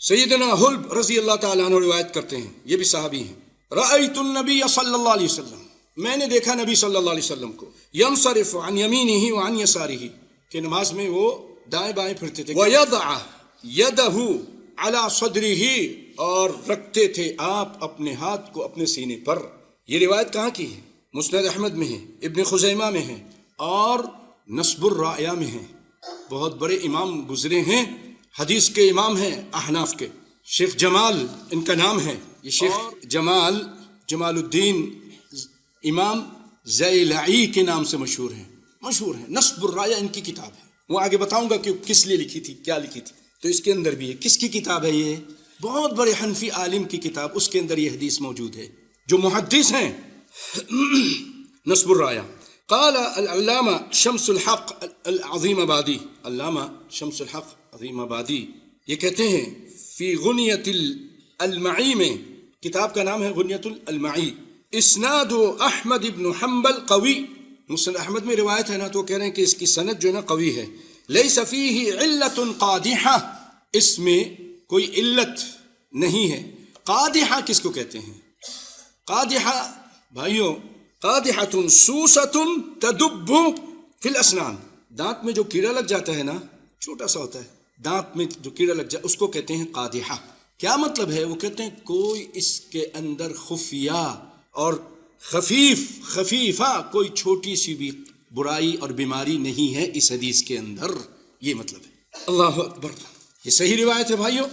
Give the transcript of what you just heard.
سیدنا حلب رضی اللہ تعالیٰ عنہ روایت کرتے ہیں، یہ بھی صحابی ہیں، رأیت النبی صلی اللہ علیہ وسلم، میں نے دیکھا نبی صلی اللہ علیہ وسلم کو، ینصرف عن یمینہ وعن یسارہ، کہ نماز میں وہ دائیں بائیں پھرتے تھے، وَيَضَعَ يَدَهُ عَلَى صَدْرِهِ، اور رکھتے تھے آپ اپنے ہاتھ کو اپنے سینے پر۔ یہ روایت کہاں کی ہے؟ مسند احمد میں ہے، ابن خزیمہ میں ہے، اور نصب الرائیہ میں ہے۔ بہت بڑے امام گزرے ہیں، حدیث کے امام ہیں احناف کے، شیخ جمال ان کا نام ہے، یہ شیخ جمال الدین امام زیلعی کے نام سے مشہور ہیں، نصب الرائیہ ان کی کتاب ہے۔ وہ آگے بتاؤں گا کہ کس لیے لکھی تھی، کیا لکھی تھی، تو اس کے اندر بھی ہے۔ کس کی کتاب ہے یہ؟ بہت بڑے حنفی عالم کی کتاب، اس کے اندر یہ حدیث موجود ہے، جو محدث ہیں۔ نصب الرائیہ، قال العلامہ شمس الحق العظیم آبادی، علامہ شمس الحق عظیم آبادی یہ کہتے ہیں فی غنیت المعی میں، کتاب کا نام ہے غنیت المعی، اسناد احمد بن حنبل قوی، مسند احمد میں روایت ہے نا، تو کہہ رہے ہیں کہ اس کی سند جو ہے نا قوی ہے، لیس فیہ علت قادحہ، اس میں کوئی علت نہیں ہے۔ قادحہ کس کو کہتے ہیں؟ قادحہ بھائیوں، قادحۃ سوسۃ تدب فی الاسنان، دانت میں جو کیڑا لگ جاتا ہے نا، چھوٹا سا ہوتا ہے، دانت میں جو کیڑا لگ جائے اس کو کہتے ہیں قادحہ۔ کیا مطلب ہے؟ وہ کہتے ہیں کوئی اس کے اندر خفیہ اور خفیفہ کوئی چھوٹی سی بھی برائی اور بیماری نہیں ہے اس حدیث کے اندر، یہ مطلب ہے۔ اللہ اکبر، یہ صحیح روایت ہے بھائیوں۔